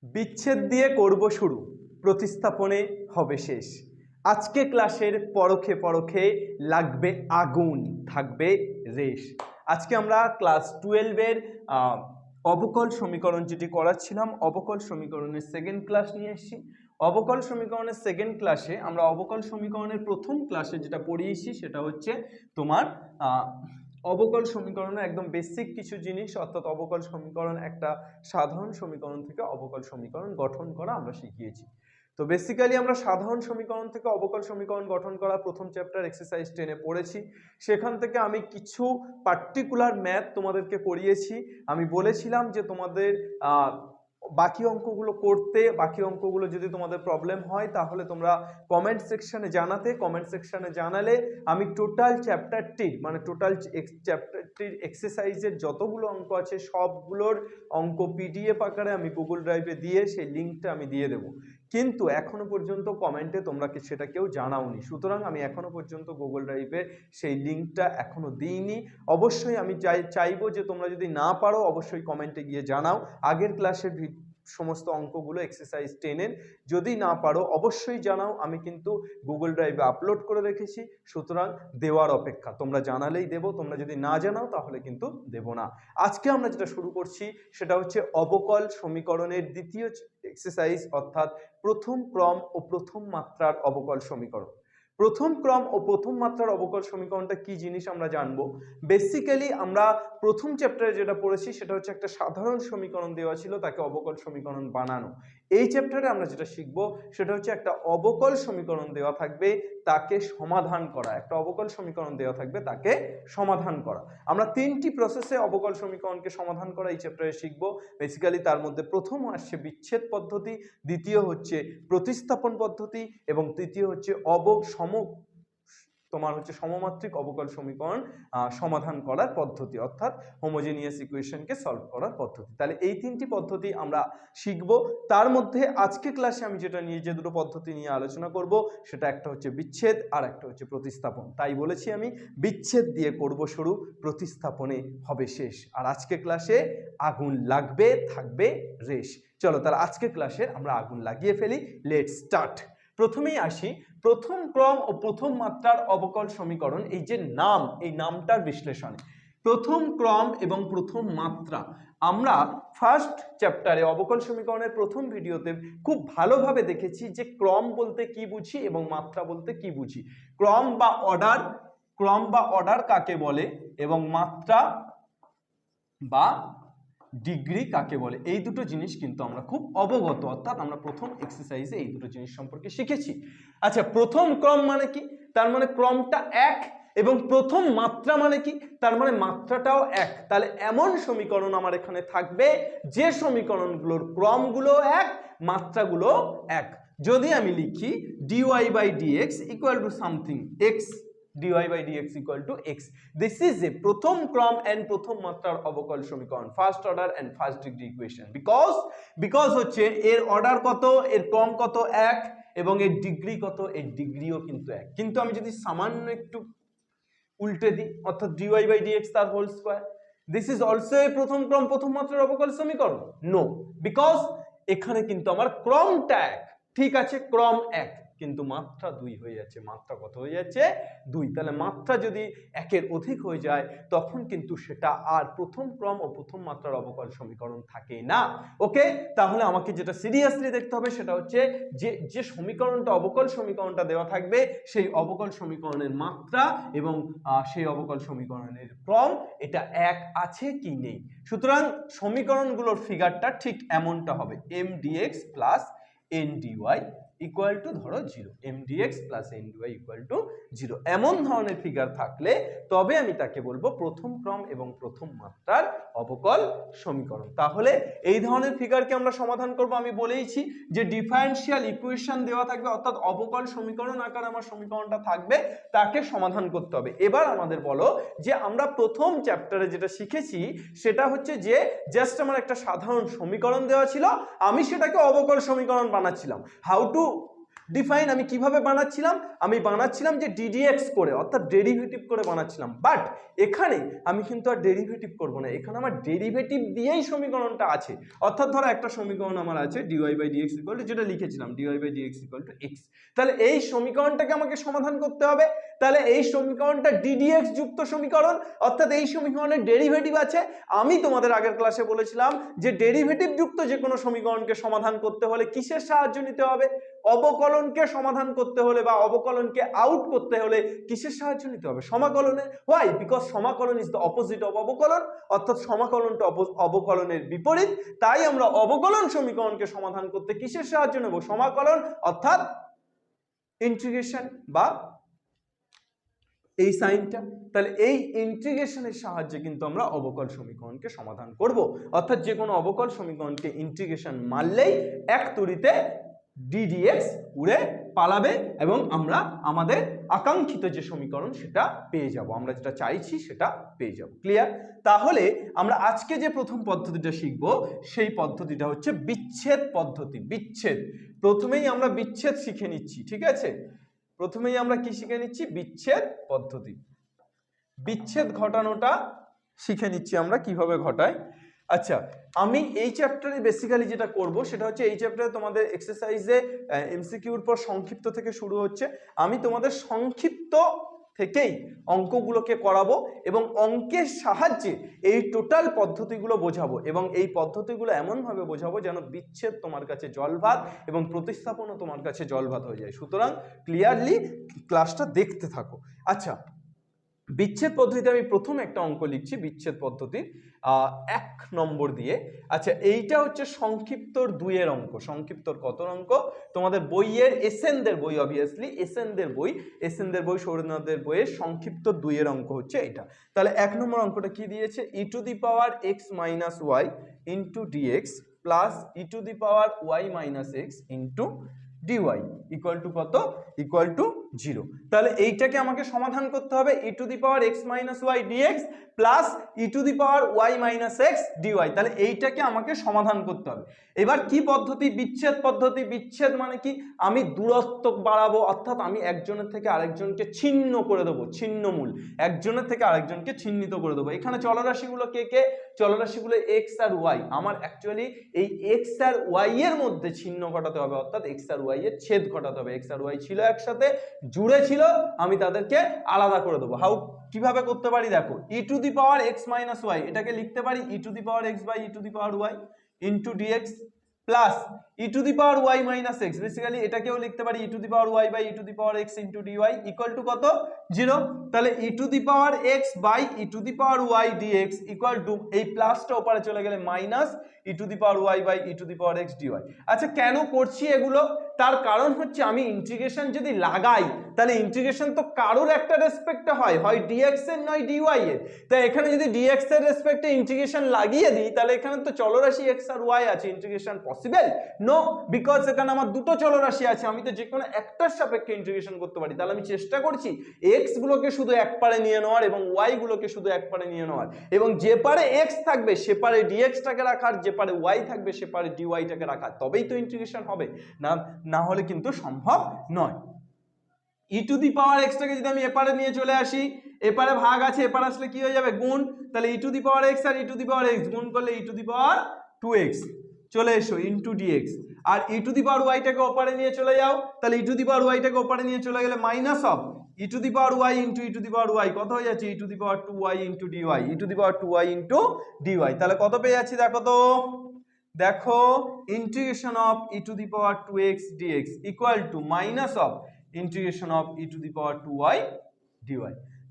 বিচ্ছেদ দিয়ে করব শুরু, প্রতিস্থাপনে হবে শেষ। আজকে ক্লাসের পরখে পরখে লাগবে আগুন, থাকবে রেশ। আজকে আমরা ক্লাস 12-এর অবকল সমীকরণ যেটি করাচ্ছিলাম, অবকল সমীকরণের সেকেন্ড ক্লাস নিয়ে এসেছি। অবকল সমীকরণের সেকেন্ড ক্লাসে আমরা অবকল সমীকরণের প্রথম ক্লাসে যেটা পড়িয়েছি সেটা হচ্ছে তোমার অবকল সমীকরণের একদম বেসিক কিছু জিনিস, অর্থাৎ অবকল সমীকরণ একটা সাধারণ সমীকরণ থেকে অবকল সমীকরণ গঠন করা আমরা শিখিয়েছি। তো বেসিক্যালি আমরা সাধারণ সমীকরণ থেকে অবকল সমীকরণ গঠন করা প্রথম চ্যাপ্টার এক্সারসাইজ 10-এ পড়েছি। সেখান থেকে আমি কিছু পার্টিকুলার ম্যাথ তোমাদেরকে করিয়েছি। আমি বলেছিলাম যে তোমাদের বাকি অঙ্কগুলো করতে, বাকি অঙ্কগুলো যদি তোমাদের প্রবলেম হয় তাহলে তোমরা কমেন্ট সেকশনে জানাতে, কমেন্ট সেকশনে জানালে আমি টোটাল চ্যাপ্টারটির মানে টোটাল চ্যাপ্টারটির এক্সারসাইজের যতগুলো অঙ্ক আছে সবগুলোর অঙ্ক পিডিএফ আকারে আমি গুগল ড্রাইভে দিয়ে সেই লিঙ্কটা আমি দিয়ে দেবো। কিন্তু এখনো পর্যন্ত কমেন্টে তোমরা সেটা কেউ জানাওনি, সুতরাং আমি এখনো পর্যন্ত গুগল ড্রাইভে সেই লিঙ্কটা এখনো দিইনি। অবশ্যই আমি চাইবো যে তোমরা যদি না পারো অবশ্যই কমেন্টে গিয়ে জানাও। আগের ক্লাসের সমস্ত অঙ্কগুলো এক্সারসাইজ 10-এর যদি না পারো অবশ্যই জানাও, আমি কিন্তু গুগল ড্রাইভে আপলোড করে রেখেছি, সুতরাং দেওয়ার অপেক্ষা। তোমরা জানালেই দেবো, তোমরা যদি না জানাও তাহলে কিন্তু দেব না। আজকে আমরা যেটা শুরু করছি সেটা হচ্ছে অবকল সমীকরণের দ্বিতীয় এক্সারসাইজ, অর্থাৎ প্রথম ক্রম ও প্রথম মাত্রার অবকল সমীকরণ। প্রথম ক্রম ও প্রথম মাত্রার অবকল সমীকরণটা কি জিনিস আমরা জানবো। বেসিক্যালি আমরা প্রথম চ্যাপ্টারে যেটা পড়েছি সেটা হচ্ছে একটা সাধারণ সমীকরণ দেওয়া ছিল, তাকে অবকল সমীকরণ বানানো। এই চ্যাপ্টারে আমরা যেটা শিখবো সেটা হচ্ছে একটা অবকল সমীকরণ দেওয়া থাকবে, তাকে সমাধান করা। একটা অবকল সমীকরণ দেওয়া থাকবে, তাকে সমাধান করা। আমরা তিনটি প্রসেসে অবকল সমীকরণকে সমাধান করা এই চ্যাপ্টারে শিখবো। বেসিক্যালি তার মধ্যে প্রথম আসছে বিচ্ছেদ পদ্ধতি, দ্বিতীয় হচ্ছে প্রতিস্থাপন পদ্ধতি এবং তৃতীয় হচ্ছে সমমাত্রিক অবকল সমীকরণ সমাধান করার পদ্ধতি, অর্থাৎ হোমোজেনিয়াস ইকুয়েশনকে সলভ করার পদ্ধতি। তাহলে এই তিনটি পদ্ধতি আমরা শিখব। তার মধ্যে আজকে ক্লাসে আমি যে দুটো পদ্ধতি নিয়ে আলোচনা করব সেটা একটা হচ্ছে বিচ্ছেদ আর একটা হচ্ছে প্রতিস্থাপন। তাই বলেছি আমি বিচ্ছেদ দিয়ে করব শুরু, প্রতিস্থাপনে হবে শেষ। আর আজকে ক্লাসে আগুন লাগবে, থাকবে রেশ। চলো তাহলে আজকে ক্লাসে আমরা আগুন লাগিয়ে ফেলি। Let's start. প্রথমেই আসি প্রথম ক্রম ও প্রথম মাত্রার অবকল সমীকরণ। এই যে নাম, এই নামটার বিশ্লেষণে প্রথম ক্রম এবং প্রথম মাত্রা আমরা ফার্স্ট চ্যাপ্টারে অবকল সমীকরণের প্রথম ভিডিওতে খুব ভালোভাবে দেখেছি যে ক্রম বলতে কি বুঝি এবং মাত্রা বলতে কি বুঝি। ক্রম বা অর্ডার কাকে বলে এবং মাত্রা বা ডিগ্রি কাকে বলে, এই দুটো জিনিস কিন্তু আমরা খুব অবগত, অর্থাৎ আমরা প্রথম এক্সারসাইজে এই দুটো জিনিস সম্পর্কে শিখেছি। আচ্ছা, প্রথম ক্রম মানে কি? তার মানে ক্রমটা এক। এবং প্রথম মাত্রা মানে কি? তার মানে মাত্রাটাও এক। তাহলে এমন সমীকরণ আমার এখানে থাকবে যে সমীকরণগুলোর ক্রমগুলো এক, মাত্রাগুলো এক। যদি আমি লিখি dy by dx equal to something x, dy by dx equal to x. This is a প্রথম ক্রম and প্রথম মাত্রার অবকল সমীকরণ, first order and first degree equation. Because হচ্ছে এর অর্ডার কত, এর ক্রম কত, এক, এবং এর ডিগ্রি কত, এর ডিগ্রিও কিন্তু এক। কিন্তু আমি যদি সামান্য একটু উল্টে দিই, অর্থাৎ dy by dx তার whole square, this is also a প্রথম ক্রম প্রথম মাত্রার অবকল সমীকরণ? নো, বিকজ এখানে কিন্তু আমার ক্রমটা এক। ঠিক আছে, ক্রম এক কিন্তু মাত্রা দুই হয়ে যাচ্ছে। মাত্রা কত হয়ে যাচ্ছে? দুই। তাহলে মাত্রা যদি একের অধিক হয়ে যায় তখন কিন্তু সেটা আর প্রথম ক্রম ও প্রথম মাত্রার অবকল সমীকরণ থাকে না। ওকে, তাহলে আমাকে যেটা সিরিয়াসলি দেখতে হবে সেটা হচ্ছে যে সমীকরণটা অবকল সমীকরণটা দেওয়া থাকবে সেই অবকল সমীকরণের মাত্রা এবং সেই অবকল সমীকরণের ক্রম এটা এক আছে কি নেই। সুতরাং সমীকরণগুলোর ফিগারটা ঠিক এমনটা হবে, m dx plus n dy equal two ধরো 0, m dx plus n dy equal to 0। এমন ধরনের ফিগার থাকলে তবে আমি তাকে বলবো প্রথম ক্রম এবং প্রথম মাত্রার অবকল সমীকরণ। তাহলে এই ধরনের ফিগারকে আমরা সমাধান করব। আমি বলেইছি যে ডিফারেনশিয়াল ইকুয়েশন দেওয়া থাকবে, অর্থাৎ অবকল সমীকরণ আকারে আমার সমীকরণটা থাকবে, তাকে সমাধান করতে হবে। এবার আমাদের বলো যে আমরা প্রথম চ্যাপ্টারে যেটা শিখেছি সেটা হচ্ছে যে জাস্ট আমার একটা সাধারণ সমীকরণ দেওয়া ছিল, আমি সেটাকে অবকল সমীকরণ বানাচ্ছিলাম। হাউ টু ডিফাইন আমি কিভাবে বানাচ্ছিলাম, আমি বানাচ্ছিলাম যে ডিডিএক্স করে, অর্থাৎ ডেরিভেটিভ করে বানাচ্ছিলাম। বাট এখানে আমি কিন্তু আর ডেরিভেটিভ করব না, এখানে আমার ডেরিভেটিভ দিয়েই সমীকরণটা আছে। অর্থাৎ ধরো একটা সমীকরণ আমার আছে dy/dx ইকুয়াল টু, যেটা লিখেছিলাম dy/dx ইকুয়াল টু x। তাহলে এই সমীকরণটাকে আমাকে সমাধান করতে হবে। তাহলে এই সমীকরণটা ডিডিএক্স যুক্ত সমীকরণ, অর্থাৎ এই সমীকরণের ডেরিভেটিভ আছে। আমি তোমাদের আগের ক্লাসে বলেছিলাম যে ডেরিভেটিভ যুক্ত যে কোনো সমীকরণকে সমাধান করতে হলে কিসের সাহায্য নিতে হবে? অবকলনকে সমাধান করতে হলে বা অবকলনকে আউট করতে হলে কিসের সাহায্য নিতে হবে? সমাকলনের। হোয়াই? বিকজ সমাকলন ইজ দ্য অপোজিট অফ অবকলন, অর্থাৎ সমাকলনটা অবকলনের বিপরীত। তাই আমরা অবকলন সমীকরণকে সমাধান করতে কিসের সাহায্য নেব? সমাকলন, অর্থাৎ ইন্টিগ্রেশন বা এই সাইনটা। তাহলে এই ইন্টিগ্রেশনের সাহায্যে কিন্তু আমরা অবকল সমীকরণকে সমাধান করব। অর্থাৎ যে কোনো অবকল সমীকরণকে ইন্টিগ্রেশন মারলেই এক তুড়িতে ডিডিএক্স উড়ে পালাবে এবং আমরা আমাদের আকাঙ্ক্ষিত যে সমীকরণ সেটা পেয়ে যাব, আমরা যেটা চাইছি সেটা পেয়ে যাব। ক্লিয়ার? তাহলে আমরা আজকে যে প্রথম পদ্ধতিটা শিখব সেই পদ্ধতিটা হচ্ছে বিচ্ছেদ পদ্ধতি। বিচ্ছেদ, প্রথমেই আমরা বিচ্ছেদ শিখে নিচ্ছি, ঠিক আছে? প্রথমেই আমরা কি শিখে নিচ্ছি? বিচ্ছেদ পদ্ধতি। বিচ্ছেদ ঘটানোটা শিখে নিচ্ছি আমরা কিভাবে ঘটায়। আচ্ছা, আমি এই চ্যাপ্টারে বেসিক্যালি যেটা করব সেটা হচ্ছে, এই চ্যাপ্টারে তোমাদের এক্সারসাইজে এমসিকিউর পর সংক্ষিপ্ত থেকে শুরু হচ্ছে। আমি তোমাদের সংক্ষিপ্ত থেকেই অঙ্কগুলোকে করাবো এবং অঙ্কের সাহায্যে এই টোটাল পদ্ধতিগুলো বোঝাবো এবং এই পদ্ধতিগুলো এমনভাবে বোঝাবো যেন বিচ্ছেদ তোমার কাছে জলভাত এবং প্রতিস্থাপনও তোমার কাছে জলভাত হয়ে যায়। সুতরাং ক্লিয়ারলি ক্লাসটা দেখতে থাকো। আচ্ছা, বিচ্ছেদ পদ্ধতিতে আমি প্রথম একটা অঙ্ক লিখছি বিচ্ছেদ পদ্ধতির 1 নম্বর দিয়ে। আচ্ছা, এইটা হচ্ছে সংক্ষিপ্তর 2 এর অঙ্ক। সংক্ষিপ্তর কত অঙ্ক? তোমাদের বইয়ের এসএনদের বই, অবভিয়াসলি এসএনদের বই সৌরনাথদের বইয়ের সংক্ষিপ্ত 2 এর অঙ্ক হচ্ছে এটা। তাহলে 1 নম্বর অঙ্কটা কি দিয়েছে? e⁻x - y dx plus e⁻y - x dy equal to কত? Equal to 0। তাহলে এইটাকে আমাকে সমাধান করতে হবে e⁻x - y dx plus e⁻y - x dy। তাহলে এইটাকে আমাকে সমাধান করতে হবে। এবার কি পদ্ধতি? বিচ্ছেদ পদ্ধতি। বিচ্ছেদ মানে কি? আমি দূরত্ব বাড়াবো, অর্থাৎ আমি একজনের থেকে আরেকজনকে ছিন্ন করে দেবো, ছিন্নমূল, একজনের থেকে আরেকজনকে ছিন্নিত করে দেবো। এখানে চলরাশিগুলো কে কে? চলরাশিগুলো x আর y। আমার অ্যাকচুয়ালি এই x আর y এর মধ্যে ছিন্ন ঘটাতে হবে, অর্থাৎ x আর y এর ছেদ ঘটাতে হবে। x আর y ছিল একসাথে, জুড়ে ছিল, আমি তাদেরকে আলাদা করে দেবো। হাউ? কিভাবে করতে পারি দেখো, e⁻x - y এটাকে লিখতে পারি e⁻x/e⁻y dx plus e⁻y - x, basically এটাকেও লিখতে পারি e⁻y/e⁻x dy ইকুয়াল টু কত? 0। তাহলে e⁻x/e⁻y dx ইকুয়াল টু, এই প্লাসটা ওপারে চলে গেলে মাইনাস e⁻y/e⁻x dy। আচ্ছা, কেন করছি এগুলো? তার কারণ হচ্ছে আমি ইন্টিগ্রেশন যদি লাগাই তাহলে ইন্টিগ্রেশন তো কারোর একটা রেসপেক্টে হয়, হয় dx এর নয় dy এর। তাই এখানে যদি dx এর রেসপেক্টে ইন্টিগ্রেশন লাগিয়ে দিই তাহলে এখানে তো চলরাশি x আর y আছে, ইন্টিগ্রেশন পসিবল? নো, বিকজ এখানে আমার দুটো চলরাশি আছে, আমি তো যে কোনো একটার সাপেক্ষে ইন্টিগ্রেশন করতে পারি। তাহলে আমি চেষ্টা করছি x গুলোকে শুধু এক পারে নিয়ে নেওয়ার এবং y গুলোকে শুধু এক পারে নিয়ে নেওয়ার, এবং যে পারে x থাকবে সে পারে dx টাকে রাখার, যে পারে y থাকবে সে পারে dy টাকে রাখার, তবেই তো ইন্টিগ্রেশন হবে, না হলে কিন্তু সম্ভব নয়। e⁻x টাকে যদি আমি এপারে নিয়ে চলে আসি, এপারে ভাগ আছে, এপারে আসলে কি হয়ে যাবে? গুণ। তাহলে e⁻x আর e⁻x গুণ করলে e⁻2x চলে এসো ইনটু dx, আর e⁻y টাকে ওপারে নিয়ে চলে যাও, তাহলে e⁻y টাকে ওপারে নিয়ে চলে গেলে minus of e⁻y into e⁻y কত হয়ে যাচ্ছে? e⁻2y into dy, e⁻2y into dy। তাহলে কত পেয়ে যাচ্ছি দেখো তো, দেখো integration of e⁻2x dx equal to minus of integration of e⁻2y dy।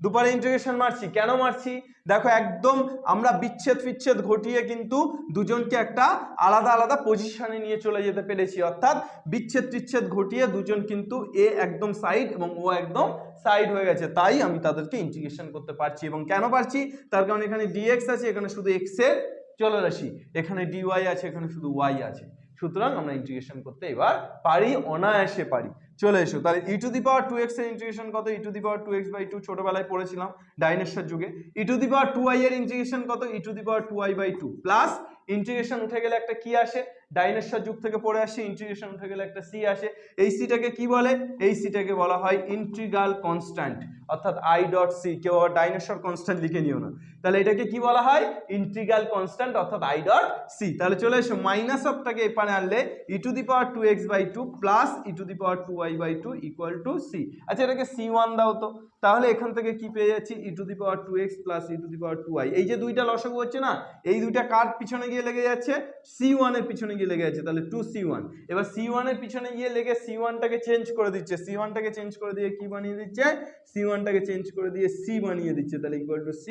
দুপারে ইন্টিগ্রেশন মারছি, কেন মারছি দেখো, একদম আমরা বিচ্ছেদ ঘটিয়ে কিন্তু দুজনকে একটা আলাদা আলাদা পজিশনে নিয়ে চলে যেতে পেরেছি, অর্থাৎ বিচ্ছেদ ঘটিয়ে দুজন কিন্তু এ একদম সাইড এবং ও একদম সাইড হয়ে গেছে, তাই আমি তাদেরকে ইন্টিগ্রেশন করতে পারছি। এবং কেন পারছি? তার কারণ এখানে dx আছে, এখানে শুধু x এর চলরাশি, এখানে dy আছে, এখানে শুধু y আছে, সুতরাং আমরা ইন্টিগ্রেশন করতে এবার পারি, অনায়াসে পারি। চলে এসো, তাহলে ই টু দি পাওয়ার 2x এর ইন্টিগ্রেশন কত? E to the power 2x/2 ছোটবেলায় পড়েছিলাম ডাইনোসর যুগে। ই টু দি পাওয়ার 2i এর ইন্টিগ্রেশন কত? E to the power 2i/2 plus integration উঠে গেলে একটা কি আসে? ডাইনোসর যুগ থেকে পড়ে আসছে, ইন্টিগ্রেশন উঠে গেলে একটা সি আসে। এই সিটাকে কি বলে? এই সিটাকে বলা হয় ইন্টিগ্রাল কনস্ট্যান্ট, অর্থাৎ আই ডট সি। কেউ আবার ডাইনোসর কনস্ট্যান্ট লিখে নিও না। তাহলে এটাকে কি বলা হয়? ইন্টিগ্রাল কনস্ট্যান্ট, অর্থাৎ আই ডট সি। তাহলে চলে এসো, মাইনাস অফটাকে এখানে আনলে e to the power 2x/2 plus e to the power 2i/2 equal to C. আচ্ছা, এটাকে c1 দাও তো। তাহলে এখান থেকে কি পেয়ে যাচ্ছি? E to the power 2x plus e to the power 2i। এই যে দুইটা লসাগু হচ্ছে না, এই দুইটা কার পিছনে গিয়ে লেগে যাচ্ছে? c1 এর পিছনে গিয়ে লেগে যাচ্ছে। তাহলে 2c1। এবার c1 এর পিছনে গিয়ে লেগে c1 টাকে চেঞ্জ করে দিচ্ছে, c1 টাকে চেঞ্জ করে দিয়ে কি বানিয়ে দিচ্ছে? c1 টাকে চেঞ্জ করে দিয়ে c বানিয়ে দিচ্ছে। তাহলে equal to c,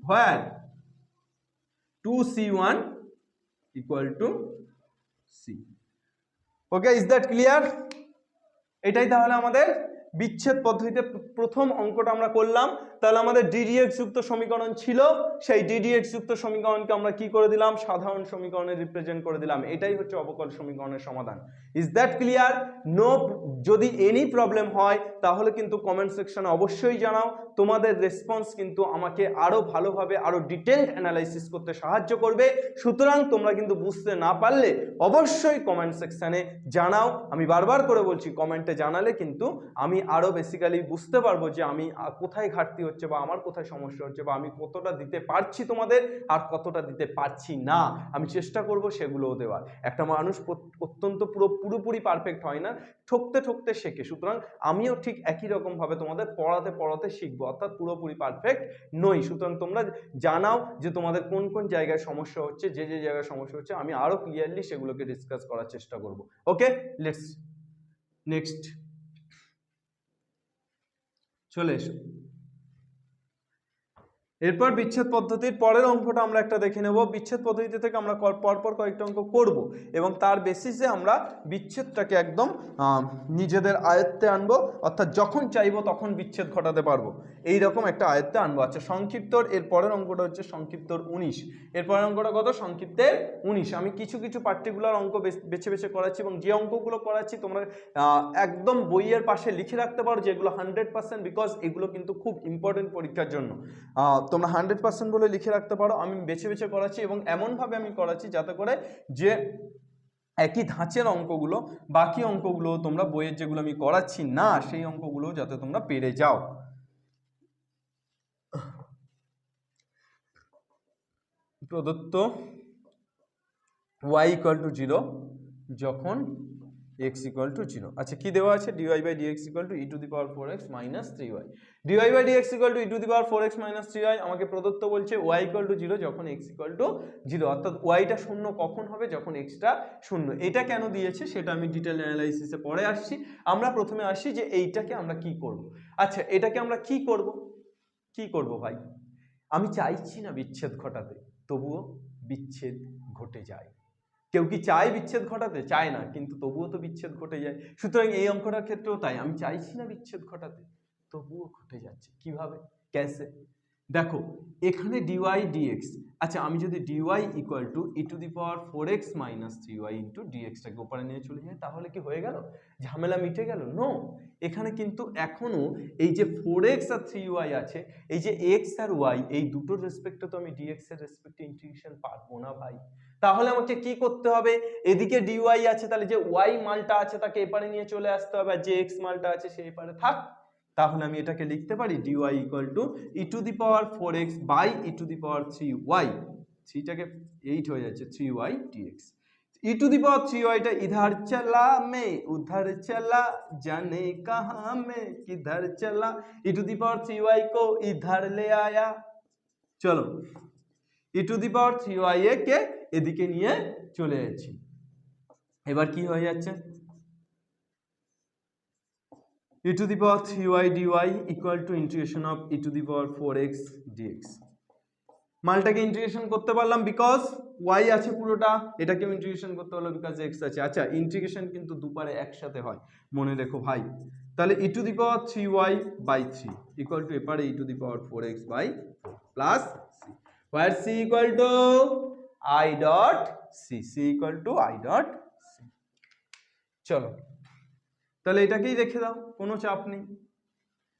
where 2c1 equal to c। Okay, is that clear? এটাই তাহলে আমাদের বিচ্ছেদ পদ্ধতিতে প্রথম অঙ্কটা আমরা করলাম। তাহলে আমাদের ডিডিএক্স যুক্ত সমীকরণ ছিল, সেই ডিডিএক্স যুক্ত সমীকরণকে আমরা কি করে দিলাম? সাধারণ সমীকরণে রিপ্রেজেন্ট করে দিলাম। এটাই হচ্ছে অবকল সমীকরণের সমাধান। Is that clear? নো, যদি এনি প্রবলেম হয় তাহলে কিন্তু কমেন্ট সেকশনে অবশ্যই জানাও। তোমাদের রেসপন্স কিন্তু আমাকে আরো ভালোভাবে আরো ডিটেইলড অ্যানালাইসিস করতে সাহায্য করবে। সুতরাং তোমরা কিন্তু বুঝতে না পারলে অবশ্যই কমেন্ট সেকশনে জানাও। আমি বারবার করে বলছি, কমেন্টে জানালে কিন্তু আমি আরো বেসিক্যালি বুঝতে পারবো যে আমি কোথায় ঘাটতি হচ্ছে বা আমার কোথায় সমস্যা হচ্ছে বা আমি কতটা দিতে পারছি তোমাদের আর কতটা দিতে পারছি না। আমি চেষ্টা করব সেগুলোও দেওয়ার। একটা মানুষ অত্যন্ত পুরোপুরি পারফেক্ট হয় না, ঠকতে ঠকতে শেখে। সুতরাং আমিও ঠিক একই রকম ভাবে তোমাদের পড়াতে পড়াতে শিখবো, অর্থাৎ পুরোপুরি পারফেক্ট নই। সুতরাং তোমরা জানাও যে তোমাদের কোন কোন জায়গায় সমস্যা হচ্ছে, যে যে জায়গায় সমস্যা হচ্ছে আমি আরো ক্লিয়ারলি সেগুলোকে ডিসকাস করার চেষ্টা করব। ওকে, লেটস নেক্সট চলে এসো। এরপর বিচ্ছেদ পদ্ধতির পরের অঙ্কটা আমরা একটা দেখে নেব। বিচ্ছেদ পদ্ধতি থেকে আমরা পরপর কয়েকটা অঙ্ক করব এবং তার বেসিসে আমরা বিচ্ছেদটাকে একদম নিজেদের আয়ত্তে আনবো, অর্থাৎ যখন চাইবো তখন বিচ্ছেদ ঘটাতে পারবো, এইরকম একটা আয়ত্তে আনবো। আচ্ছা, সংক্ষিপ্তর এর পরের অঙ্কটা হচ্ছে সংক্ষিপ্তর 19। এর পরের অঙ্কটা কত? সংক্ষিপ্তের 19। আমি কিছু কিছু পার্টিকুলার অঙ্ক বেছে বেছে করাচ্ছি এবং যে অঙ্কগুলো করাচ্ছি তোমরা একদম বইয়ের পাশে লিখে রাখতে পারো যেগুলো 100%, বিকজ এগুলো কিন্তু খুব ইম্পর্টেন্ট পরীক্ষার জন্য। তোমরা 100% বলে লিখে রাখতে পারো। আমি বেছে বেছে করাচ্ছি এবং এমনভাবে আমি করাচ্ছি যাতে করে যে একই ধাঁচের অঙ্কগুলো, বাকি অঙ্কগুলো তোমরা বইয়ের যেগুলো আমি করাচ্ছি না সেই অঙ্কগুলো যাতে তোমরা পেরে যাও। প্রদত্ত y = 0 যখন x = 0। আচ্ছা, কি দেওয়া আছে? dy/dx = e to the power 4x minus 3y। dy/dx = e to the power 4x minus 3y আমাকে প্রদত্ত বলছে y = 0 যখন x = 0, অর্থাৎ y টা শূন্য কখন হবে? যখন x টা শূন্য। এটা কেন দিয়েছে সেটা আমি ডিটেইল অ্যানালাইসিসে পরে আসছি। আমরা প্রথমে আসি যে এইটাকে আমরা কি করব। আচ্ছা, এটাকে আমরা কি করব? কি করব ভাই? আমি চাইছি না বিচ্ছেদ ঘটাতে, তবুও বিচ্ছেদ ঘটে যায়। কেউ কি চায় বিচ্ছেদ ঘটাতে? চায় না, কিন্তু তবুও তো বিচ্ছেদ ঘটে যায়। সুতরাং এই অঙ্কটার ক্ষেত্রেও তাই, আমি চাইছি না বিচ্ছেদ ঘটাতে, তবুও ঘটে যাচ্ছে। কিভাবে? ক্যাসে? দেখো, এখানে dy dx, আচ্ছা আমি যদি dy = e to the power 4x minus 3y into dx টাকে উপরে নিয়ে চলে যাই, তাহলে কি হয়ে গেল? ঝামেলা মিটে গেল? নো, এখানে কিন্তু এখনো এই যে 4x আর 3y আছে, এই যে x আর y, এই দুটোর রেসপেক্টে তো আমি dx এর রেসপেক্টে ইন্টিগ্রেশন পারবো না ভাই। তাহলে আমাকে কি করতে হবে? এদিকে dy আছে, তাহলে যে y মালটা আছে তাকে এপারে নিয়ে চলে আসতে হবে, আর যে x মালটা আছে সে এপারে থাক। তাহলে আমি এটাকে লিখতে পারি dy = e to the power 4x by e to the power 3y। 3 টাকে 8 হয়ে যাচ্ছে, 3y dx। e to the power 3y টা इधर चला मैं उधर चला जाने कहां मैं किधर चला, e to the power 3y को इधर ले आया। চলো, e to the power 3y কে এদিকে নিয়ে চলে যাচ্ছি। এবার কি হয়ে যাচ্ছে? e to the power 3y dy equal to integration of e to the power 4x dx। মালটাকে ইন্টিগ্রেশন করতে পারলাম বিকজ y আছে পুরোটা, এটাকে ইন্টিগ্রেশন করতে হলো বিকজ x আছে। আচ্ছা, ইন্টিগ্রেশন কিন্তু দুপারে একসাথে হয়, মনে রেখো ভাই। তাহলে e to the power 3y/3 equal to এপারে e to the power 4x/4 plus c, where c equal to i dot c, c equal to i dot c। চলো, তাহলে এটাকেই রেখে দাও, কোনো চাপ নেই।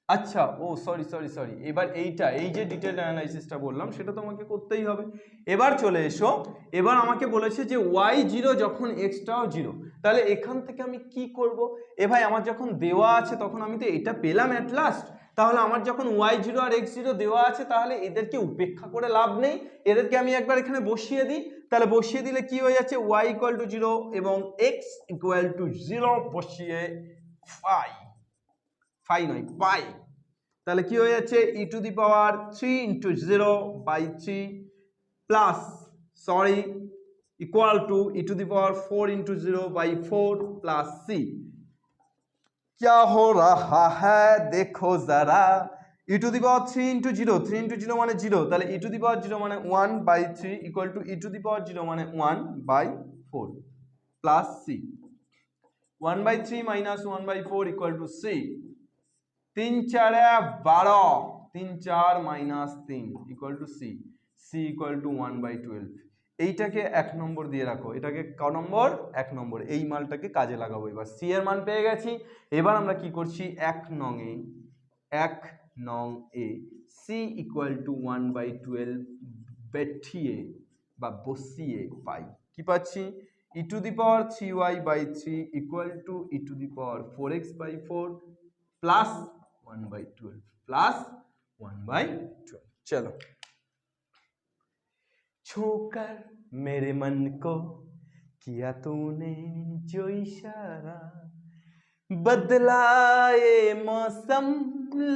আচ্ছা, ও সরি সরি সরি, এবার এইটা, এই যে ডিটেল অ্যানালাইসিসটা বললাম সেটা তোমাকে করতেই হবে। এবার চলে এসো, এবার আমাকে বলেছে যে ওয়াই জিরো যখন এক্সটাও জিরো, তাহলে এখান থেকে আমি কি করব? এ ভাই আমার যখন দেওয়া আছে তখন আমি তো এটা পেলাম অ্যাট লাস্ট, তাহলে আমার যখন ওয়াই জিরো আর এক্স জিরো দেওয়া আছে তাহলে এদেরকে উপেক্ষা করে লাভ নেই, এদেরকে আমি একবার এখানে বসিয়ে দিই। তাহলে বসিয়ে দিলে কি হয়ে যাচ্ছে, ওয়াই ইকুয়াল টু জিরো এবং এক্স ইকুয়াল টু জিরো বসিয়ে ফাই, ফাই নয় পাই, তাহলে কি হয়ে যাচ্ছে e to the power 3 into 0 by 3 plus sorry equal to e to the power 4 into 0 by 4 plus C. क्या हो रहा है देखो जरा, e to the power 3 into 0, 3 into 0 माने 0, তাহলে ई टू द पावर 0 माने 1 by 3 equal to e to the power 0 माने 1 by 4 plus c. 1 by 3 minus 1 by 4 equal to c. 3 4 12, 3 4 minus 3 equal to c, c equal to 1 by 12। এইটাকে 1 নম্বর দিয়ে রাখো, এটাকে ক নম্বর 1 নম্বর, এই মালটাকে কাজে লাগাবো। এবার সি এর মান পেয়ে গেছি, এবার আমরা কি করছি 1 নং এ সি ইকুয়াল টু 1 বাই 12 বেঠিয়ে বা বসিয়ে পাই, কি পাচ্ছি e to the power 3y by 3 equal to e to the power 4x by 4 plus 1 by 12 plus 1 by 12। चलो, छूकर मेरे मन को किया तूने जो इशारा, बदलाए मौसम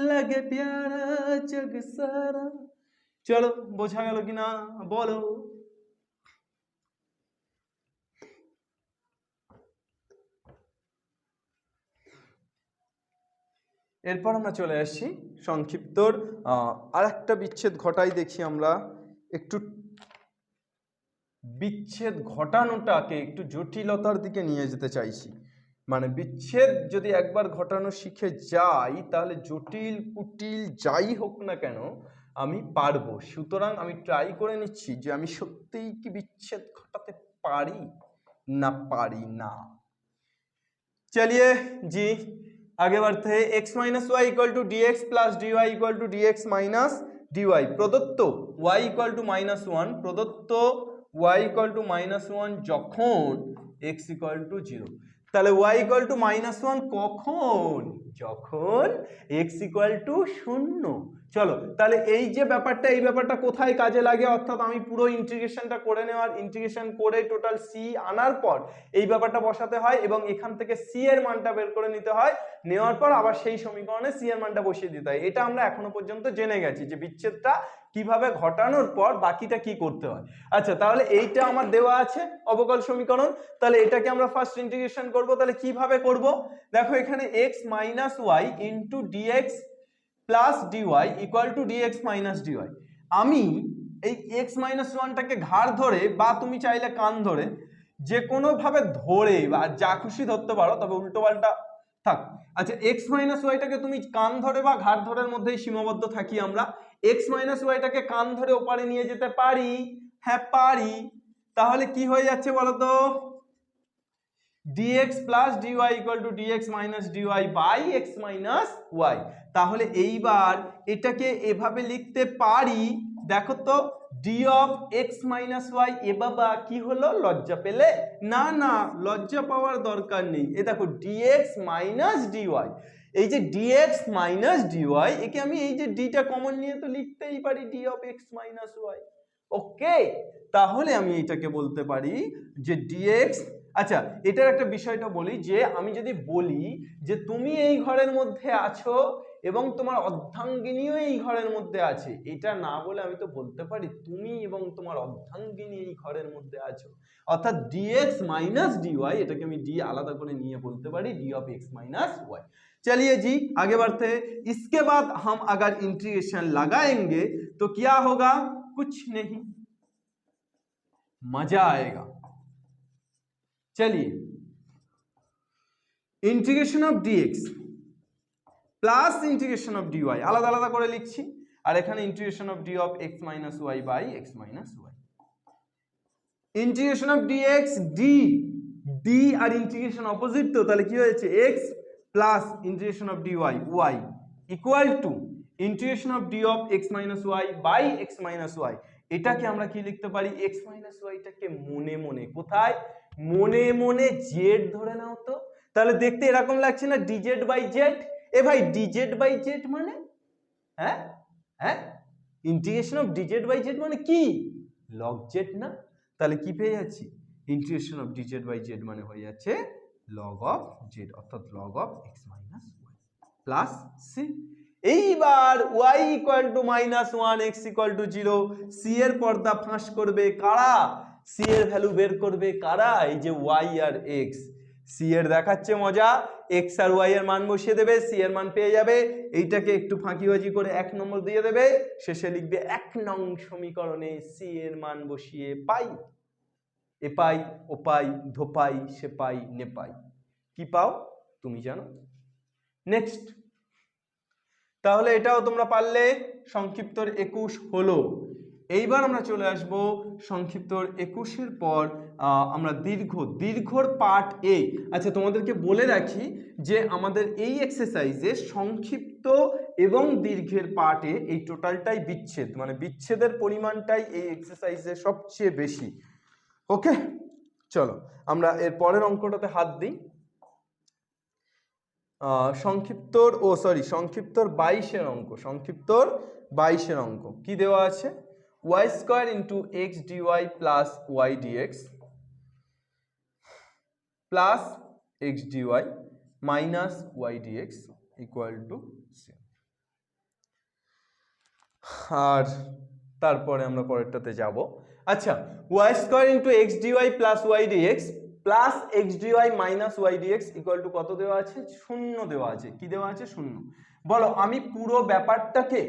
लगे प्यारा जग सारा। चलो बोझा गেল কিনা বলো। এরপর আমরা চলে আসছি সংক্ষিপ্তর আরেকটা বিচ্ছেদ ঘটাই, দেখি আমরা একটু বিচ্ছেদ ঘটানোটাকে একটু জটিলতার দিকে নিয়ে যেতে চাইছি। মানে বিচ্ছেদ যদি একবার ঘটানো শিখে যাই তাহলে জটিল কুটিল যাই হোক না কেন আমি পারবো। সুতরাং আমি ট্রাই করে নিচ্ছি যে আমি সত্যিই কি বিচ্ছেদ ঘটাতে পারি না পারি না। चलिए जी आगे बढ़ते हैं। x minus y equal to d x plus d y equal to d x minus d y प्रदत्त y इक्वल टू -1 प्रदत्त y इक्वल टू -1 যখন x इक्वल टू 0, তাহলে y इक्वल टू -1 কখন, যখন x इक्वल टू 0। চলো তাহলে এই যে ব্যাপারটা, এই ব্যাপারটা কোথায় কাজে লাগে, অর্থাৎ আমি পুরো ইন্টিগ্রেশনটা করে নেওয়ার, ইন্টিগ্রেশন করে টোটাল c আনার পর এই ব্যাপারটা বসাতে হয় এবং এখান থেকে c এর মানটা বের করে নিতে হয়, নেওয়ার পর আবার সেই সমীকরণে c এর মানটা বসিয়ে দিতে হয়। এটা আমরা এখনো পর্যন্ত জেনে গেছি যে বিচ্ছেদটা কিভাবে ঘটানোর পর বাকিটা কি করতে হয়। আচ্ছা তাহলে এইটা আমার দেওয়া আছে অবকল সমীকরণ, তাহলে এটাকে আমরা ফার্স্ট ইন্টিগ্রেশন করব। তাহলে কিভাবে করব, দেখো এখানে x minus y into d x plus d y equal to d x minus d y. আমি এই x মাইনাস ওয়ানটাকে ঘাড় ধরে বা তুমি চাইলে কান ধরে যে কোনো ভাবে ধরে বা যা খুশি ধরতে পারো, তবে উল্টো পাল্টা থাক। আচ্ছা x মাইনাস ওয়াইটাকে তুমি কান ধরে বা ঘাড় ধরের মধ্যেই সীমাবদ্ধ থাকি আমরা। x মাইনাস ওয়াইটাকে কান ধরে ওপারে নিয়ে যেতে পারি, হ্যাঁ পারি। তাহলে কি হয়ে যাচ্ছে বলতো, dx plus dy equal to dx minus dy by x minus y। তাহলে এইবার এটাকে এভাবে লিখতে পারি, দেখো তো d of x minus y। এ বাবা কি হলো, লজ্জা পেলে? না না, লজ্জা পাওয়ার দরকার নেই। এ দেখো dx মাইনাস dy, এই যে dx মাইনাস dy, একে আমি এই যে d টা কমন নিয়ে তো লিখতেই পারি d of x minus y। ওকে, তাহলে আমি এটাকে বলতে পারি যে dx। আচ্ছা এটার একটা বিষয়টা বলি, যে আমি যদি বলি যে তুমি এই ঘরের মধ্যে আছো এবং তোমার অর্ধাঙ্গিনীও এই ঘরের মধ্যে আছে, এটা না বলে আমি তো বলতে পারি তুমি এবং তোমার অর্ধাঙ্গিনী এই ঘরের মধ্যে আছো, অর্থাৎ dx মাইনাস dy, এটাকে আমি d আলাদা করে নিয়ে বলতে পারি d of x minus y। चलिए जी आगे बढ़ते हैं। इसके बाद हम अगर इंटीग्रेशन लगाएंगे तो क्या होगा, कुछ नहीं, मजा आएगा। चलिए integration of dx plus integration of dy আলাদা আলাদা করে লিখছি, আর এখানে integration of d of x minus y by x minus y। Integration of dx d, d আর ইন্টিগ্রেশন অপোজিট, তো তাহলে কি হয়েছে x plus integration of dy y equal to integration of d of x minus y by x minus y. এটাকে আমরা কি লিখতে পারি, এক্স মাইনাস ওয়াইটাকে মনে মনে, কোথায়, মনে মনে জেড ধরে নাও তো। তাহলে দেখতে এরকম লাগছে না, ডিজেড বাই জেড। এ ভাই ডিজেড বাই জেড মানে, হ্যাঁ হ্যাঁ, integration of d z by z মানে কি, লগ জেড না? তাহলে কি পেয়ে যাচ্ছি, integration of d z by z মানে হয়ে যাচ্ছে লগ অফ জেড, অর্থাৎ log of x minus y plus c. এইবার y equal to -1 x equal to 0, c এর পর্দা ফাঁস করবে কারা, সি এর ভ্যালু বের করবে কারা, এই যে y আর x। সি এর দেখাচ্ছে মজা, x আর y এর মান বসিয়ে দেবে, সি এর মান পেয়ে যাবে। এইটাকে একটু ফাঁকিবাজি করে 1 নম্বর দিয়ে দেবে, শেষে লিখবে 1 নং সমীকরণে সি এর মান বসিয়ে পাই, এ পাই ও পাই, ধোপাই সে পাই নে পাই। কি পাও তুমি জানো। নেক্সট, তাহলে এটাও তোমরা পারলে, সংক্ষিপ্তর 21 হলো। এইবার আমরা চলে আসব সংক্ষিপ্তর 21-এর পর আমরা দীর্ঘর পার্ট এ। আচ্ছা তোমাদেরকে বলে রাখি যে আমাদের এই এক্সারসাইজে সংক্ষিপ্ত এবং দীর্ঘের পার্টে এই টোটালটাই বিচ্ছেদ, মানে বিচ্ছেদের পরিমাণটাই এই এক্সারসাইজে সবচেয়ে বেশি। ওকে, চলো আমরা এর পরের অঙ্কটাতে হাত দিই। সংক্ষিপ্তর 22-এর অঙ্ক, সংক্ষিপ্তর 22-এর অঙ্ক কি দেওয়া আছে, y square into x d y plus y d x plus x d y minus y d x equal to 0। আর তারপরে আমরা পরেরটাতে যাব। আচ্ছা, y square into x d y plus y d x plus x d y minus y d x equal to কত দেওয়া আছে, 0 দেওয়া আছে। কি দেওয়া আছে, 0। বলো, আমি পুরো ব্যাপারটাকে,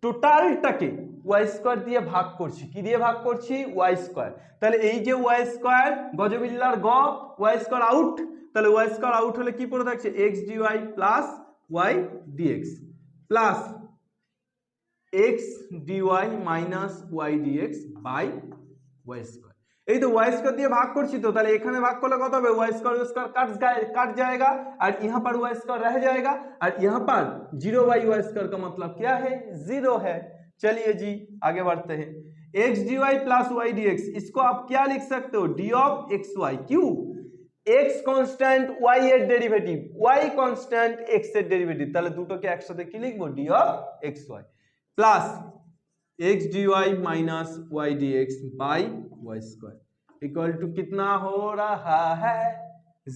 টোটালটাকে ওয়াই স্কয়ার দিয়ে ভাগ করছি। কি দিয়ে ভাগ করছি, ওয়াই স্কয়ার। তাহলে এই যে ওয়াই স্কয়ার, গজবিল্লার গ, ওয়াই স্কয়ার আউট। তাহলে ওয়াই স্কয়ার আউট হলে কি পড়ে থাকছে, x d y plus y d x plus x d y minus y d x by y square. এই তো ওয়াই स्क्वायर দিয়ে ভাগ করছি, তো তাহলে এখানে ভাগ করলে কত হবে, ওয়াই स्क्वायर कट जाएगा और यहाँ पर वाई स्क्वायर रह जाएगा और यहाँ पर 0/y² का मतलब क्या है, 0 है। चलिए जी आगे बढ़ते हैं। X d y plus y d x, इसको आप क्या लिख सकते हो, डी ऑफ एक्स वाई। क्यों, एक्स कॉन्स्टेंट वाई এর ডেরিভেটিভ, वाई कॉन्स्टेंट एक्स এর ডেরিভেটিভ, তাহলে দুটোকে একসাথে কি লিখবো, d of x y plus x d y minus y d x by y square equal to कितना हो रहा है,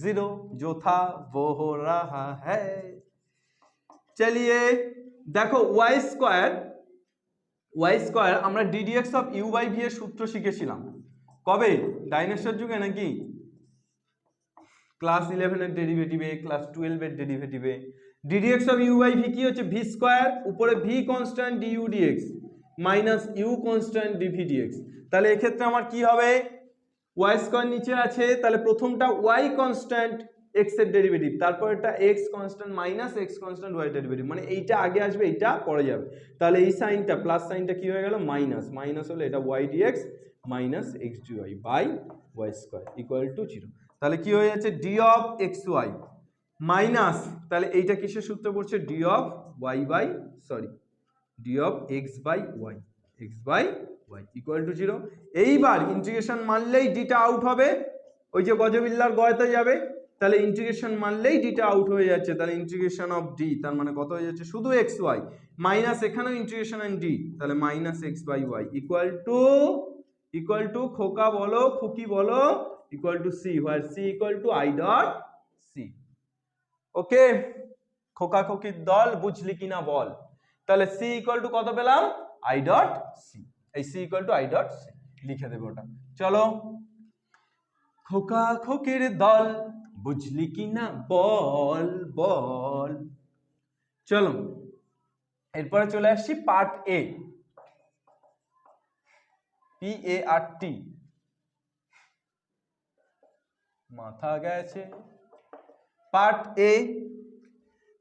0। जो था वो हो रहा है। चलिए देखो वाई स्क्वायर আমরা ddx of u by v এর সূত্র শিখেছিলাম কবে, ডাইনোসর যুগে নাকি, ক্লাস 11 এর ডেরিভেটিভে, ক্লাস 12 এর ডেরিভেটিভে। ddx of u by v কি হচ্ছে, v স্কয়ার উপরে v constant du dx minus u constant dv dx। তাহলে এই ক্ষেত্রে আমার কি হবে, y স্কয়ার নিচে আছে, তাহলে প্রথমটা y কনস্ট্যান্ট x এর ডেরিভেটিভ, তারপর এটা x constant minus x constant y derivative, মানে এইটা আগে আসবে এইটা পরে যাবে। তাহলে এই সাইনটা প্লাস সাইনটা কি হয়ে গেল, মাইনাস, মাইনাস হলে এটা y dx minus x dy by y square equal to 0। তাহলে কি হয়ে যাচ্ছে, d অফ xy মাইনাস, তাহলে এইটা কিসের সূত্র পড়ছে, d of y by d of x by y equal to 0। এইবার ইন্টিগ্রেশন মানলেই ডিটা আউট হবে, ওই যে গজবিল্লার গয়তে যাবে, তাহলে ইন্টিগ্রেশন মানলেই ডিটা আউট হয়ে যাচ্ছে। তাহলে ইন্টিগ্রেশন অফ ডি, তার মানে কত হয়ে যাচ্ছে, শুধু এক্স ওয়াই মাইনাস এখানেও ইন্টিগ্রেশন অন ডি, তাহলে minus x by y equal to খোকা বলো, খুকি বলো, equal to c, where c equal to I dot c. Okay খোকা খুকির দল, বুঝলি কিনা বল। তাহলে সি ইকুয়াল টু কত পেলাম, আই ডট সি, এই c equal to I dot C লিখে দেবো ওটা। চলো খোকা খোকির দল, বুঝলি কিনা বল বল। চলো এরপরে চলে আসছি পার্ট এ, PART, মাথা গেছে। পার্ট এ,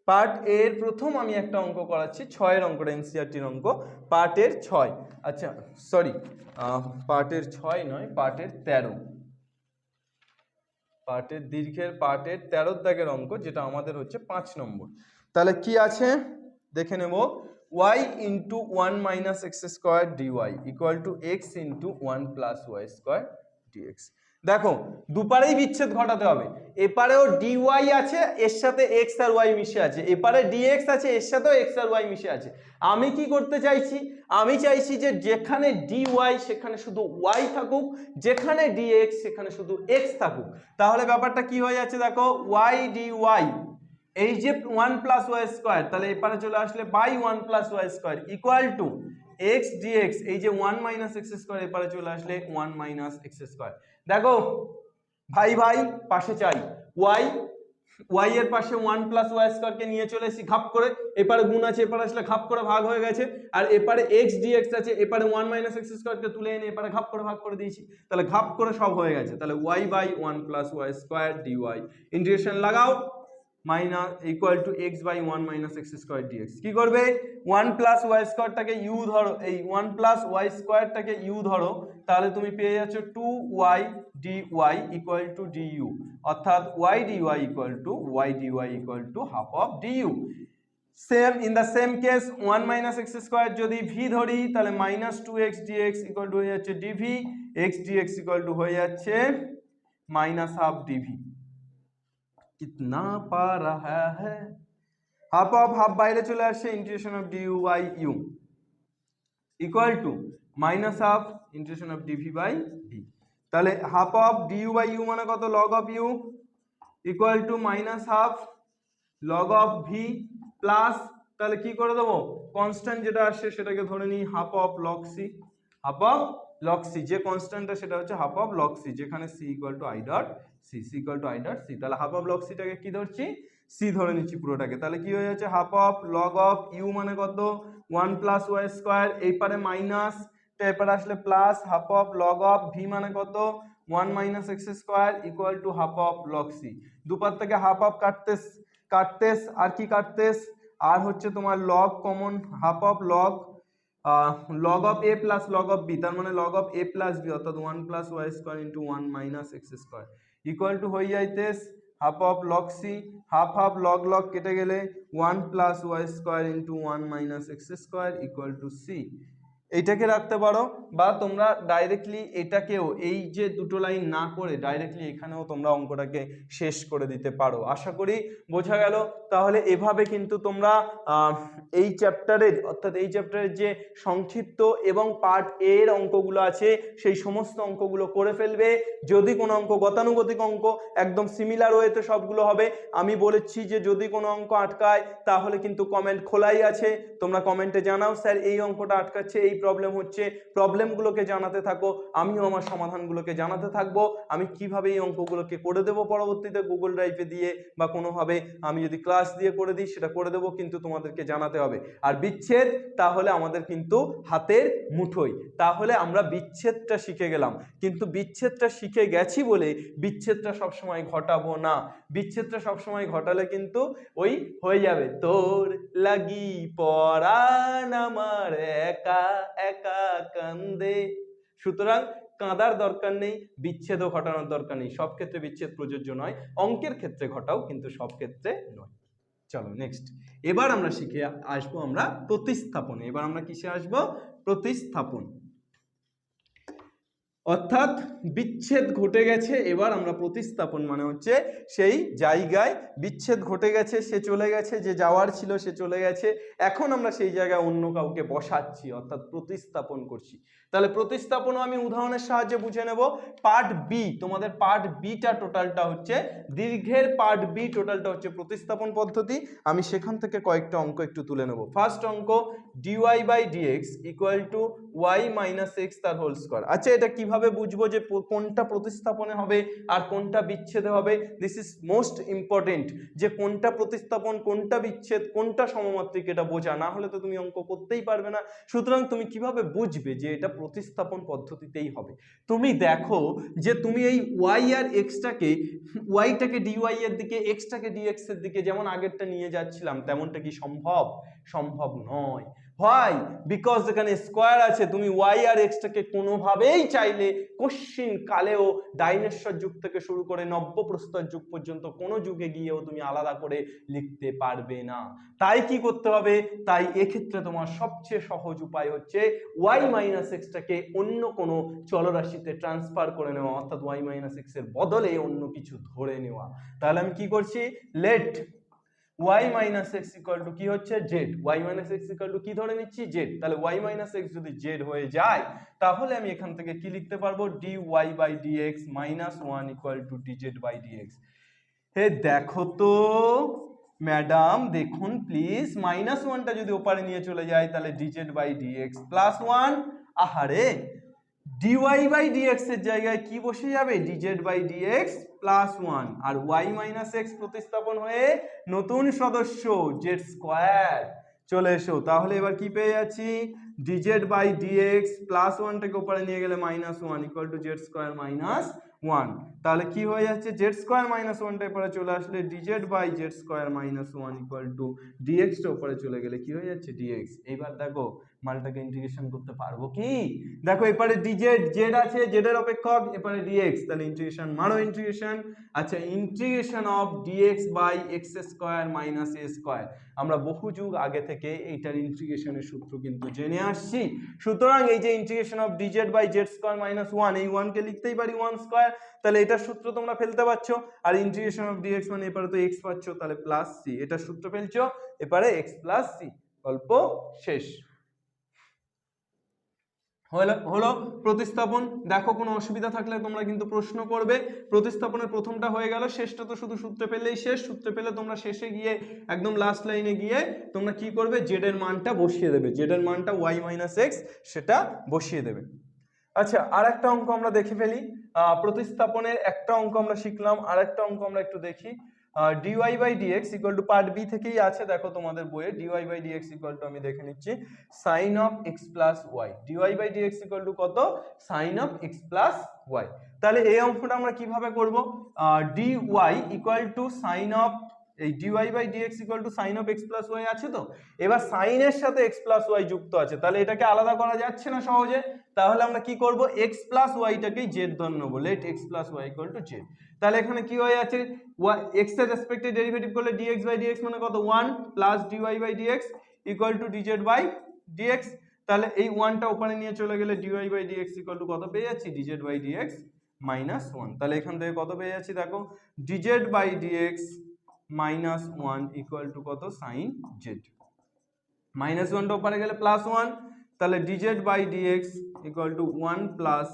পার্ট এর প্রথম আমি একটা অঙ্ক করাচ্ছি, 6 অঙ্কটা, এনসিইআরটির অঙ্ক, পার্টের 6। আচ্ছা সরি, পার্টের 6 নয়, পার্টের 13। পার্টের দীর্ঘের পার্টের 13 দাগের অঙ্ক, যেটা আমাদের হচ্ছে 5 নম্বর। তাহলে কি আছে দেখে নেব। y into 1 minus x square d y equal to x into 1 plus y square d x. দেখো দুপারেই বিচ্ছেদ ঘটাতে হবে। এপারেও ডিওয়াই আছে, এর সাথে এক্স আর ওয়াই মিশে আছে, এপারে ডিএক্স আছে, এর সাথেও এক্স আর ওয়াই মিশে আছে। আমি কি করতে চাইছি, আমি চাইছি যে যেখানে ডিওয়াই সেখানে শুধু ওয়াই থাকুক, যেখানে ডিএক্স সেখানে শুধু এক্স থাকুক। তাহলে ব্যাপারটা কি হয়ে যাচ্ছে দেখো, ওয়াই ডিওয়াই, এই যে 1 প্লাস ওয়াই স্কোয়ার, তাহলে এপারে চলে আসলে by 1 plus y square equal to x d x, এই যে 1 মাইনাস এক্স স্কোয়ার এপারে চলে আসলে 1 মাইনাস এক্স স্কোয়ার। দেখো ভাই ভাই পাশে চাই, ওয়াই ওয়াই এর পাশে 1 প্লাস ওয়াই স্কোয়ারকে নিয়ে চলে এসেছি ঘাপ করে, এপারে গুণ আছে, এপারে আসলে ঘাপ করে ভাগ হয়ে গেছে, আর এপারে এক্স ডিএক্স আছে, এপারে 1 মাইনাস এক্স স্কোয়ারকে তুলে এনে এপারে ঘাপ করে ভাগ করে দিয়েছি, তাহলে ঘাপ করে সব হয়ে গেছে। তাহলে y by 1 plus y square dy, integration লাগাও, minus equal to x by 1 minus x square dx. কি করবে, 1 প্লাস ওয়াই স্কোয়ারটাকে ইউ ধরো, এই 1 প্লাস ওয়াই স্কোয়ারটাকে ইউ ধরো, তাহলে তুমি পেয়ে যাচ্ছ 2y dy equal two du, অর্থাৎ y dy equal to y dy equal to half of du। Same in the same case 1 minus x square যদি v ধরি, তাহলে minus 2x dx equal to হয়ে যাচ্ছে dv, x dx equal to হয়ে যাচ্ছে minus half dv। कितना पा रहा है, हाफ ऑफ हाफ বাইরে চলে আসছে, integration of du by u equal to minus half integration of dv by v। তাহলে half of du by u মানে কত, log of u equal to minus half log of v plus, তাহলে কি করে দেবো, কনস্ট্যান্ট যেটা আসছে সেটাকে ধরে নিই half of log c, half of log c, যে কনস্ট্যান্টটা সেটা হচ্ছে হাফ অফ log c, যেখানে c equal to i dot c, c equal to i dot c। তাহলে হাফ অফ log c টাকে কি ধরছি, c ধরে নিচ্ছি পুরোটাকে। তাহলে কি হয়ে যাচ্ছে, half of log of u মানে কত 1 প্লাস ওয়াই স্কোয়ার, এই পারে মাইনাস, তো এপারে আসলে plus, half of log of v মানে কত 1 minus x square equal to half of log c। দুপার থেকে হাফ অফ কাটতেস কাটতেস আর কি কাটতেস, আর হচ্ছে তোমার log common, half of log log of a plus log of b, তার মানে log of a plus b, অর্থাৎ 1 plus y square into 1 minus x square equal to হয়ে যাইতেস half of log c, half half log log কেটে গেলে 1 plus y square into 1 minus x square equal to c। এইটাকে রাখতে পারো, বা তোমরা ডাইরেক্টলি এটাকেও এই যে দুটো লাইন না করে ডাইরেক্টলি এখানেও তোমরা অঙ্কটাকে শেষ করে দিতে পারো। আশা করি বোঝা গেল। তাহলে এভাবে কিন্তু তোমরা এই চ্যাপ্টারের, অর্থাৎ এই চ্যাপ্টারের যে সংক্ষিপ্ত এবং পার্ট এ এর অঙ্কগুলো আছে সেই সমস্ত অঙ্কগুলো করে ফেলবে। যদি কোনো অঙ্ক গতানুগতিক অঙ্ক একদম সিমিলার ওয়েতে সবগুলো হবে। আমি বলেছি যে যদি কোনো অঙ্ক আটকায় তাহলে কিন্তু কমেন্ট খোলাই আছে, তোমরা কমেন্টে জানাও স্যার এই অঙ্কটা আটকাচ্ছে, এই প্রবলেম হচ্ছে, প্রবলেমগুলোকে জানাতে থাকো, আমিও আমার সমাধানগুলোকে জানাতে থাকবো। আমি কিভাবে এই অঙ্কগুলোকে করে দেবো পরবর্তীতে গুগল ড্রাইভে দিয়ে বা কোনোভাবে আমি যদি ক্লাস দিয়ে করে দিই সেটা করে দেবো, কিন্তু তোমাদেরকে জানাতে হবে। আর বিচ্ছেদ তাহলে আমাদের কিন্তু হাতের মুঠোয়, তাহলে আমরা বিচ্ছেদটা শিখে গেলাম, কিন্তু বিচ্ছেদটা শিখে গেছি বলে বিচ্ছেদটা সবসময় ঘটাবো না। বিচ্ছেদটা সবসময় ঘটালে কিন্তু ওই হয়ে যাবে তোর লাগি পরাণ আমার একা একা কান্দে। সুতরাং কাঁদার দরকার নেই, বিচ্ছেদও ঘটানোর দরকার নেই। সব ক্ষেত্রে বিচ্ছেদ প্রযোজ্য নয়, অঙ্কের ক্ষেত্রে ঘটাও, কিন্তু সব ক্ষেত্রে নয়। চলো নেক্সট, এবার আমরা শিখে আসবো আমরা প্রতিস্থাপনে। এবার আমরা কিসে আসবো, প্রতিস্থাপন। অর্থাৎ বিচ্ছেদ ঘটে গেছে, এবার আমরা প্রতিস্থাপন মানে হচ্ছে সেই জায়গায় বিচ্ছেদ ঘটে গেছে, সে চলে গেছে, যে যাওয়ার ছিল সে চলে গেছে, এখন আমরা সেই জায়গায় অন্য কাউকে বসাচ্ছি, অর্থাৎ প্রতিস্থাপন করছি। তাহলে প্রতিস্থাপনও আমি উদাহরণের সাহায্যে বুঝে নেব। পার্ট বি, তোমাদের পার্ট বিটা টোটালটা হচ্ছে দীর্ঘের পার্ট বি টোটালটা হচ্ছে প্রতিস্থাপন পদ্ধতি। আমি সেখান থেকে কয়েকটা অঙ্ক একটু তুলে নেব। ফার্স্ট অঙ্ক dy by dx equal to y minus x তার হোল স্কোয়ার। আচ্ছা, এটা কিভাবে বুঝবো যে কোনটা প্রতিস্থাপনে হবে আর কোনটা বিচ্ছেদে হবে? দিস ইজ মোস্ট ইম্পর্টেন্ট, যে কোনটা প্রতিস্থাপন কোনটা বিচ্ছেদ কোনটা সমমাত্রিক, এটা বোঝা না হলে তো তুমি অঙ্ক করতেই পারবে না। সুতরাং তুমি কিভাবে বুঝবে যে এটা প্রতিস্থাপন পদ্ধতিতেই হবে? তুমি দেখো যে তুমি এই y আর এক্সটাকে, ওয়াইটাকে ডিওয়াই এর দিকে, এক্সটাকে ডিএক্স এর দিকে যেমন আগেরটা নিয়ে যাচ্ছিলাম, তেমনটা কি সম্ভব? সম্ভব নয়। হোয়াই? বিকজ এখানে স্কোয়ার আছে, তুমি ওয়াই আর এক্সটাকে কোনোভাবেই চাইলে কশ্চিন কালেও ডাইনেশ্বর যুগ থেকে শুরু করে নব্য প্রস্তর যুগ পর্যন্ত কোনো যুগে গিয়েও তুমি আলাদা করে লিখতে পারবে না। তাই কি করতে হবে? তাই এক্ষেত্রে তোমার সবচেয়ে সহজ উপায় হচ্ছে ওয়াই মাইনাস এক্সটাকে অন্য কোনো চলরাশিতে ট্রান্সফার করে নেওয়া, অর্থাৎ ওয়াই মাইনাস এক্স এর বদলে অন্য কিছু ধরে নেওয়া। তাহলে আমি কি করছি? Late y minus x equal two কি হচ্ছে? Z. y minus x equal two কি ধরে নিচ্ছি? জেড। তাহলে y মাইনাস এক্স যদি জেড হয়ে যায় তাহলে আমি এখান থেকে কি লিখতে পারবো? dy by dx minus 1 equal to dz by dx। হে দেখো তো ম্যাডাম, দেখুন প্লিজ, মাইনাস 1টা যদি ওপারে নিয়ে চলে যায় তাহলে dz বাই dx প্লাস 1। আহারে, dy বাই dx এর জায়গায় কি বসে যাবে? dz বাই dx প্লাস 1, আর y মাইনাস এক্স প্রতিস্থাপন হয়ে নতুন সদস্য z স্কোয়ার চলে এসো। তাহলে এবার কি পেয়ে যাচ্ছি? dz বাই dx প্লাস 1টাকে উপরে নিয়ে গেলে minus 1 equal two z square minus 1। তাহলে কি হয়ে যাচ্ছে? z স্কোয়ার মাইনাস 1টা উপরে চলে আসলে dz by z square minus 1 equal to dx টা উপরে চলে গেলে কি হয়ে যাচ্ছে? dx। এইবার দেখো মানটাকে ইন্টিগ্রেশন করতে পারবো কি? দেখো এপারে dz, z আছে, z এর অপেক্ষক, এপারে dx, তাহলে ইন্টিগ্রেশন মারো ইন্টিগ্রেশন। আচ্ছা, integration of dx by x square minus a square, আমরা বহু যুগ আগে থেকে এইটার ইন্টিগ্রেশনের সূত্র কিন্তু জেনে আসছি। সুতরাং এই যে integration of dz by z square minus 1, এই 1 কে লিখতেই পারি 1 স্কয়ার, তাহলে এটার সূত্র তোমরা ফেলতে পারছো। আর ইন্টিগ্রেশন অফ dx মানে এপারে তো x পাচ্ছ, তাহলে প্লাস c, এটার সূত্র ফেলছো, এপারে x প্লাস c। গল্প শেষ। হলো প্রতিস্থাপন। দেখো কোনো অসুবিধা থাকলে তোমরা কিন্তু প্রশ্ন করবে। প্রতিস্থাপনের প্রথমটা হয়ে গেল, শেষটা তো শুধু সূত্রে পেলেই শেষ। সূত্রে পেলে তোমরা শেষে গিয়ে একদম লাস্ট লাইনে গিয়ে তোমরা কি করবে? জেড এর মানটা বসিয়ে দেবে, জেড এর মানটা ওয়াই মাইনাস এক্স সেটা বসিয়ে দেবে। আচ্ছা, আর একটা অঙ্ক আমরা দেখে ফেলি। প্রতিস্থাপনের একটা অঙ্ক আমরা শিখলাম, আর একটা অঙ্ক আমরা একটু দেখি। dy by dx equal to part B থেকেই আছে, দেখো তোমাদের বইয়ে dy by dx equal to, আমি দেখে নিচ্ছি, sine of x plus y. dy by dx equal to কত? Sine of x plus y. তাহলে এই অঙ্কটা আমরা কিভাবে করব? dy equal to sine of, এই dy by dx equal to sine of x plus y আছে তো, এবার সাইনের সাথে x প্লাস ওয়াই যুক্ত আছে, তাহলে এটাকে আলাদা করা যাচ্ছে না সহজে। তাহলে আমরা কি করব? x প্লাস ওয়াইটাকেই জেড ধরে নেব, let x plus y equal to z. তাহলে এখানে কি হয়ে যাচ্ছে? x এর রেসপেক্টে ডেরিভেটিভ করলে dx বাই dx মানে কত? 1 plus dy by dx equal to dz by dx। তাহলে এই 1টা ওপারে নিয়ে চলে গেলে dy by dx equal to কত পেয়ে যাচ্ছি? dz by dx minus 1। তাহলে এখান থেকে কত পেয়ে যাচ্ছি? দেখো dz by dx minus 1 equal to কত? Sine z. মাইনাস 1টা ওপারে গেলে প্লাস 1, তাহলে dz by dx equal to 1 plus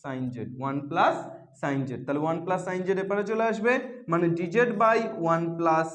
sine z, 1 plus sine z. তাহলে 1 প্লাস সাইন জেড এপারে চলে আসবে, মানে dz by 1 plus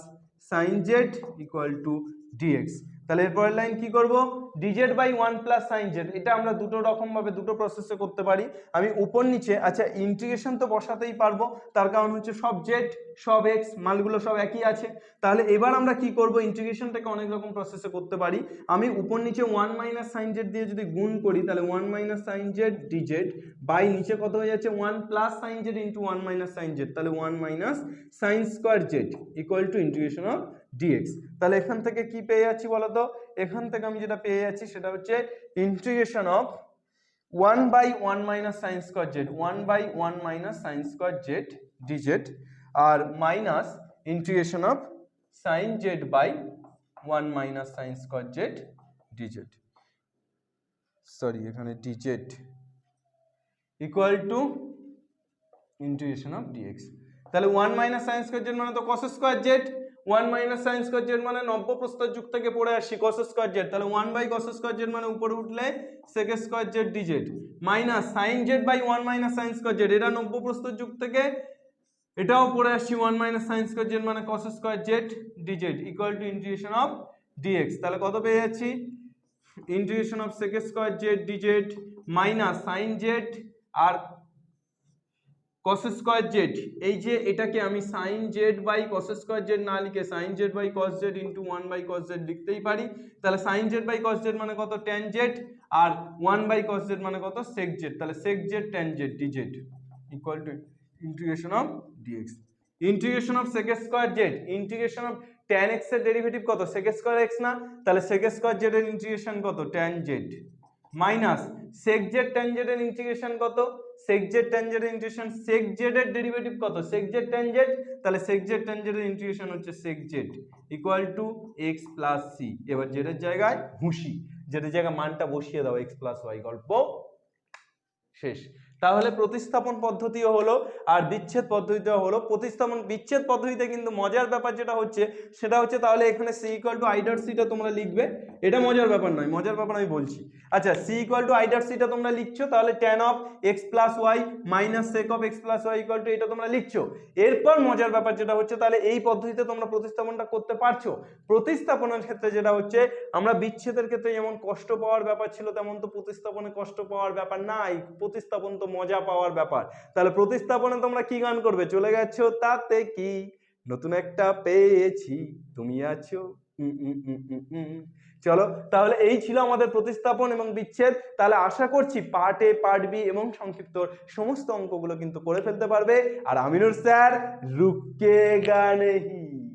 sine z equal to dx। তাহলে এরপরের লাইন কি করব? dz by 1 plus sine z, এটা আমরা দুটো রকম ভাবে দুটো প্রসেসে করতে পারি। আমি উপর নিচে, আচ্ছা ইন্টিগ্রেশন তো বসাতেই পারবো, তার কারণ হচ্ছে সব জেড সব এক্স মানগুলো সব একই আছে। তাহলে এবার আমরা কি করব? ইন্টিগ্রেশনটাকে অনেক রকম প্রসেসে করতে পারি। আমি উপর নিচে 1 মাইনাস সাইন জেড দিয়ে যদি গুণ করি, তাহলে 1 minus sine z dz by নিচে কত হয়ে যাচ্ছে? 1 plus sine z into 1 minus sine z, তাহলে 1 minus sine square z equal to integration of dx। তাহলে এখান থেকে কি পেয়ে যাচ্ছি বলতো? এখান থেকে আমি যেটা পেয়ে যাচ্ছি সেটা হচ্ছে integration of 1 by 1 minus sine square z, 1 by 1 minus sine square z dz, আর minus integration of sine z by 1 minus sine square z dz, sorry এখানে dz equal to integration of dx। তাহলে 1 minus sine square z মানে তো cos square z, 1 minus sine square z মানে নব্য প্রস্তর যুগ থেকে পড়ে আসি cos স্কোয়ার জেড, তাহলে 1 বাই cos স্কোয়ার জেড মানে উপরে উঠলে sec square z dz, minus sine z by 1 minus sine square z, এটা নব্য প্রস্তর যুগ থেকে এটাও পড়ে আসছি 1 মাইনাস সাইন স্কোয়ার জেড মানে cos square z dz equal to integration of dx। তাহলে কত পেয়ে যাচ্ছি? Integration of sec square z dz minus sine z আর cos স্কোয়ার জেড, এই যে এটাকে আমি sine z by cos square z না লিখে sine z by cos Z into 1 by cos Z লিখতেই পারি। তাহলে sign z by cos Z মানে কত? tan Z, R 1 by cos Z মানে কত? sec জেড, তাহলে sec Z tan Z dz equal to integration of dx। Integration of sec square Z, integration of tan x এর derivative কত sec square x না, তাহলে sec square Z এর integration কত tan z minus sec z tan z এর integration কত sec z tan z এর integration sec z এর ডেরিভেটিভ কত sec z tan z, তাহলে sec z tan z এর ইন্টিগ্রেশন হচ্ছে sec z equal to x plus c। এবার z এর জায়গায় ভুসি, z এর জায়গায় মানটা বসিয়ে দাও x প্লাস y, গল্প শেষ। তাহলে প্রতিস্থাপন পদ্ধতিও হলো আর বিচ্ছেদ পদ্ধতিও হলো। প্রতিস্থাপন বিচ্ছেদ পদ্ধতিতে কিন্তু মজার ব্যাপার যেটা হচ্ছে সেটা হচ্ছে তাহলে এখানে c equal to i dot c টা তোমরা লিখবে, এটা মজার ব্যাপার নয়, মজার ব্যাপার আমি বলছি। আচ্ছা c equal to i dot c টা তোমরা লিখছো, তাহলে tan of x plus y minus sec of x plus y equal two এটা তোমরা লিখছো। এরপর মজার ব্যাপার যেটা হচ্ছে তাহলে এই পদ্ধতিতে তোমরা প্রতিস্থাপনটা করতে পারছো। প্রতিস্থাপনের ক্ষেত্রে যেটা হচ্ছে আমরা বিচ্ছেদের ক্ষেত্রে যেমন কষ্ট পাওয়ার ব্যাপার ছিল তেমন তো প্রতিস্থাপনে কষ্ট পাওয়ার ব্যাপার নাই, প্রতিস্থাপন তো মজা পাওয়ার ব্যাপার। তাহলে প্রতিস্থাপনে তোমরা কি গান করবে, চলে গেছো তাতে কি, নতুন একটা পেয়েছি তুমি আছো। চলো তাহলে এই ছিল আমাদের প্রতিস্থাপন এবং বিচ্ছেদ। তাহলে আশা করছি পার্ট এ, পার্ট বি এবং সংক্ষিপ্ত সমস্ত অঙ্কগুলো কিন্তু করে ফেলতে পারবে। আর আমিনুর স্যার রুকেগা নেহি।